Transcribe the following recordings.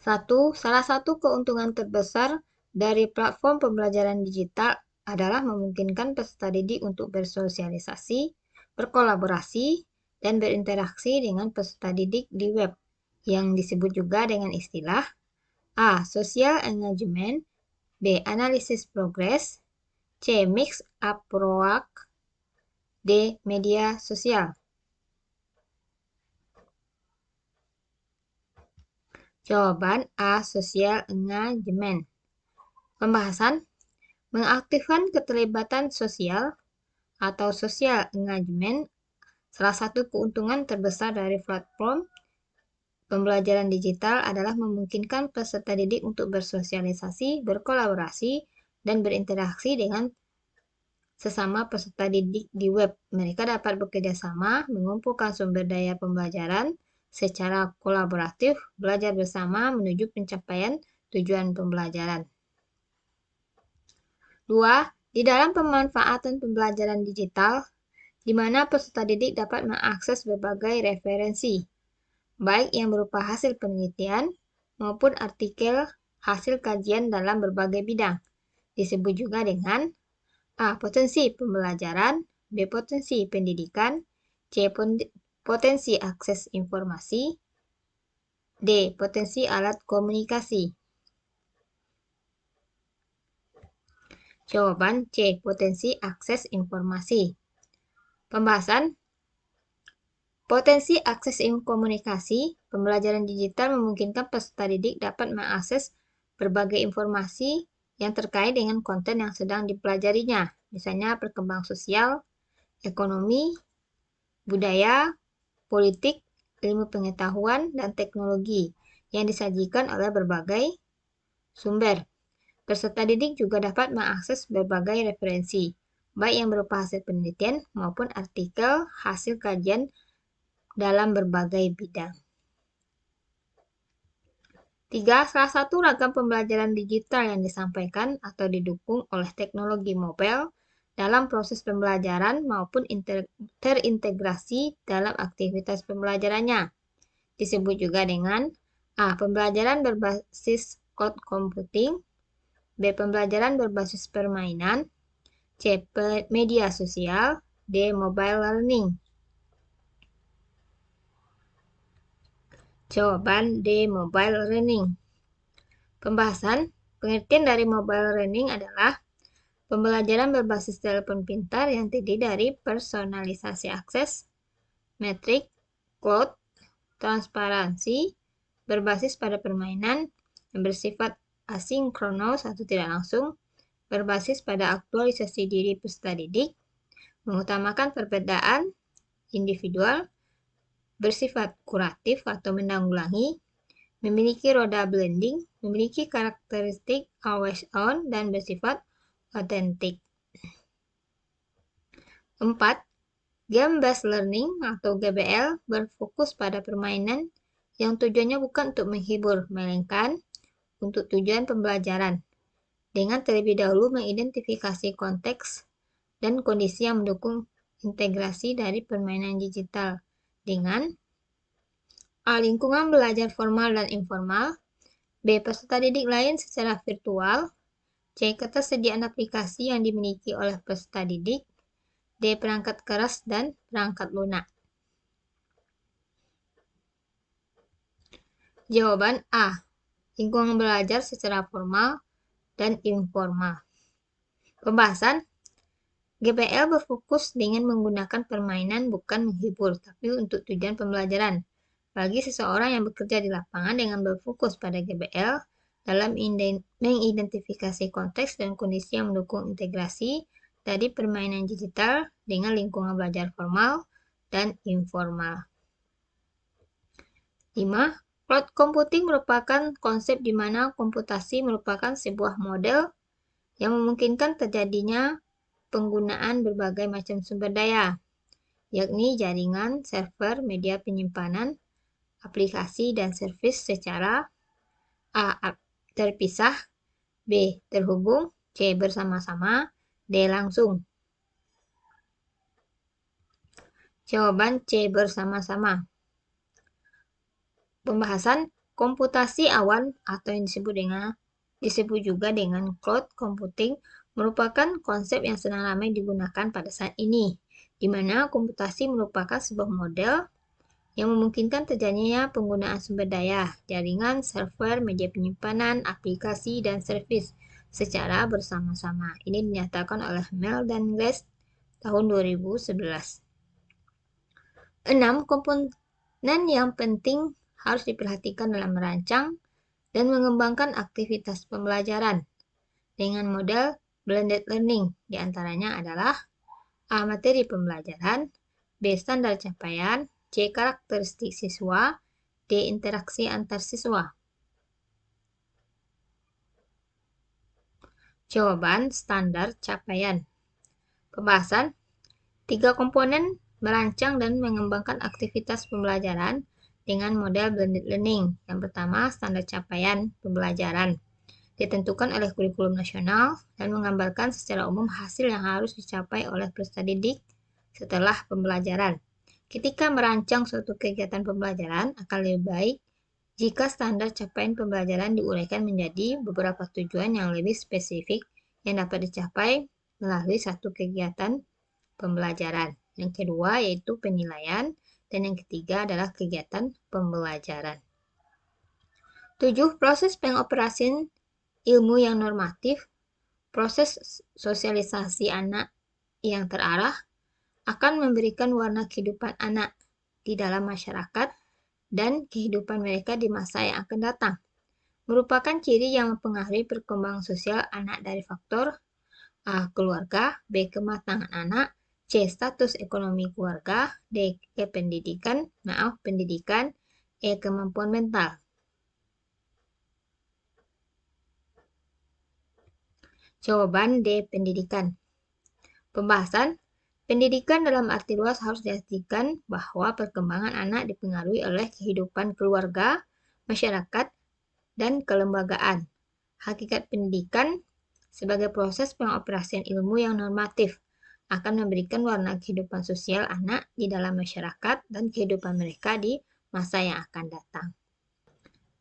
Salah satu keuntungan terbesar dari platform pembelajaran digital adalah memungkinkan peserta didik untuk bersosialisasi, berkolaborasi, dan berinteraksi dengan peserta didik di web, yang disebut juga dengan istilah A. Social engagement, B. Analisis progress, C. Mix approach, D. Media sosial. Jawaban A. Social engagement. Pembahasan mengaktifkan keterlibatan sosial atau social engagement. Salah satu keuntungan terbesar dari platform pembelajaran digital adalah memungkinkan peserta didik untuk bersosialisasi, berkolaborasi, dan berinteraksi dengan sesama peserta didik di web. Mereka dapat bekerja sama, mengumpulkan sumber daya pembelajaran secara kolaboratif, belajar bersama menuju pencapaian tujuan pembelajaran. 2. Di dalam pemanfaatan pembelajaran digital, di mana peserta didik dapat mengakses berbagai referensi, baik yang berupa hasil penelitian maupun artikel hasil kajian dalam berbagai bidang. Disebut juga dengan A. Potensi pembelajaran, B. Potensi pendidikan, C. Potensi akses informasi, D. Potensi alat komunikasi. Jawaban C. Potensi akses informasi. Pembahasan potensi akses komunikasi, pembelajaran digital memungkinkan peserta didik dapat mengakses berbagai informasi yang terkait dengan konten yang sedang dipelajarinya, misalnya perkembangan sosial, ekonomi, budaya, politik, ilmu pengetahuan, dan teknologi yang disajikan oleh berbagai sumber. Peserta didik juga dapat mengakses berbagai referensi, baik yang berupa hasil penelitian maupun artikel hasil kajian dalam berbagai bidang. 3. Salah satu ragam pembelajaran digital yang disampaikan atau didukung oleh teknologi mobile dalam proses pembelajaran maupun terintegrasi dalam aktivitas pembelajarannya. Disebut juga dengan A. Pembelajaran berbasis cloud computing, B. Pembelajaran berbasis permainan, C. Media sosial, D. Mobile learning. Jawaban D. Mobile learning. Pembahasan, pengertian dari mobile learning adalah pembelajaran berbasis telepon pintar yang terdiri dari personalisasi akses, metrik, cloud, transparansi, berbasis pada permainan, yang bersifat asinkronus atau tidak langsung, berbasis pada aktualisasi diri peserta didik, mengutamakan perbedaan individual, bersifat kuratif atau menanggulangi, memiliki roda blending, memiliki karakteristik always on, dan bersifat otentik. 4. Game-based learning atau GBL berfokus pada permainan yang tujuannya bukan untuk menghibur, melainkan untuk tujuan pembelajaran, dengan terlebih dahulu mengidentifikasi konteks dan kondisi yang mendukung integrasi dari permainan digital dengan A. Lingkungan belajar formal dan informal, B. Peserta didik lain secara virtual, C. Ketersediaan aplikasi yang dimiliki oleh peserta didik, D. Perangkat keras dan perangkat lunak. Jawaban A. Lingkungan belajar secara formal dan informal. Pembahasan GBL berfokus dengan menggunakan permainan bukan menghibur, tapi untuk tujuan pembelajaran. Bagi seseorang yang bekerja di lapangan dengan berfokus pada GBL dalam mengidentifikasi konteks dan kondisi yang mendukung integrasi dari permainan digital dengan lingkungan belajar formal dan informal. 5. Cloud computing merupakan konsep di mana komputasi merupakan sebuah model yang memungkinkan terjadinya penggunaan berbagai macam sumber daya, yakni jaringan, server, media penyimpanan, aplikasi, dan servis secara A. terpisah, B. terhubung, C. bersama-sama, D. langsung. Jawaban C. bersama-sama. Pembahasan Komputasi awan atau yang disebut juga dengan cloud computing merupakan konsep yang sedang ramai digunakan pada saat ini, di mana komputasi merupakan sebuah model yang memungkinkan terjadinya penggunaan sumber daya, jaringan, server, media penyimpanan, aplikasi, dan servis secara bersama-sama. Ini dinyatakan oleh Mel dan Glass tahun 2011. 6. Komponen yang penting harus diperhatikan dalam merancang dan mengembangkan aktivitas pembelajaran dengan model blended learning. Di antaranya adalah A. Materi pembelajaran, B. Standar capaian, C. Karakteristik siswa, D. Interaksi antar siswa. Jawaban standar capaian. Pembahasan 3 komponen merancang dan mengembangkan aktivitas pembelajaran dengan model blended learning. Yang pertama, standar capaian pembelajaran. Ditentukan oleh kurikulum nasional dan menggambarkan secara umum hasil yang harus dicapai oleh peserta didik setelah pembelajaran. Ketika merancang suatu kegiatan pembelajaran, akan lebih baik jika standar capaian pembelajaran diuraikan menjadi beberapa tujuan yang lebih spesifik yang dapat dicapai melalui satu kegiatan pembelajaran. Yang kedua yaitu penilaian, dan yang ketiga adalah kegiatan pembelajaran. 7. Proses pengoperasian ilmu yang normatif. Proses sosialisasi anak yang terarah akan memberikan warna kehidupan anak di dalam masyarakat dan kehidupan mereka di masa yang akan datang. Merupakan ciri yang mempengaruhi perkembangan sosial anak dari faktor A. Keluarga, B. Kematangan anak, C. Status ekonomi keluarga, D. Pendidikan, E. Kemampuan mental. Jawaban D. Pendidikan. Pembahasan. Pendidikan dalam arti luas harus diartikan bahwa perkembangan anak dipengaruhi oleh kehidupan keluarga, masyarakat, dan kelembagaan. Hakikat pendidikan sebagai proses pengoperasian ilmu yang normatif akan memberikan warna kehidupan sosial anak di dalam masyarakat dan kehidupan mereka di masa yang akan datang.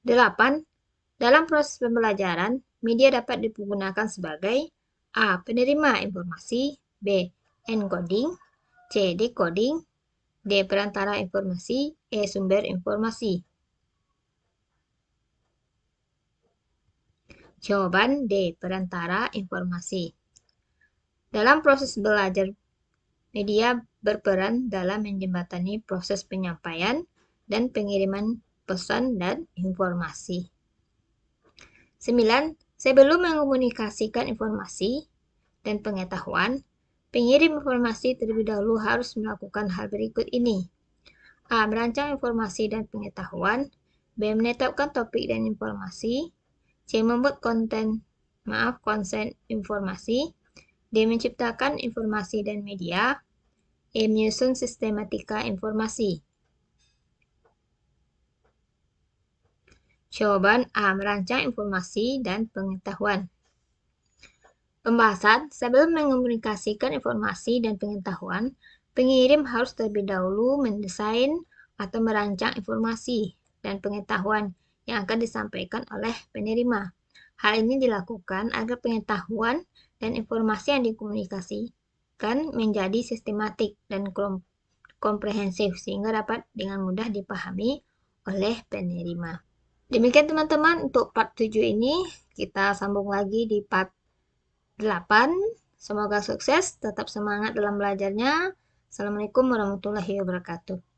8. Dalam proses pembelajaran, media dapat digunakan sebagai A. Penerima informasi, B. Encoding, C. Decoding, D. Perantara informasi, E. Sumber informasi. Jawaban D. Perantara informasi. Dalam proses belajar, media berperan dalam menjembatani proses penyampaian dan pengiriman pesan dan informasi. 9. Sebelum mengomunikasikan informasi dan pengetahuan, pengirim informasi terlebih dahulu harus melakukan hal berikut ini. A. Merancang informasi dan pengetahuan, B. Menetapkan topik dan informasi, C. Membuat konsen informasi, D. Menciptakan informasi dan media, E. Menyusun sistematika informasi. Jawaban A. Merancang informasi dan pengetahuan. Pembahasan, sebelum mengomunikasikan informasi dan pengetahuan, pengirim harus terlebih dahulu mendesain atau merancang informasi dan pengetahuan yang akan disampaikan oleh penerima. Hal ini dilakukan agar pengetahuan dan informasi yang dikomunikasikan menjadi sistematik dan komprehensif sehingga dapat dengan mudah dipahami oleh penerima. Demikian teman-teman untuk part 7 ini. Kita sambung lagi di part 8. Semoga sukses, tetap semangat dalam belajarnya. Assalamualaikum warahmatullahi wabarakatuh.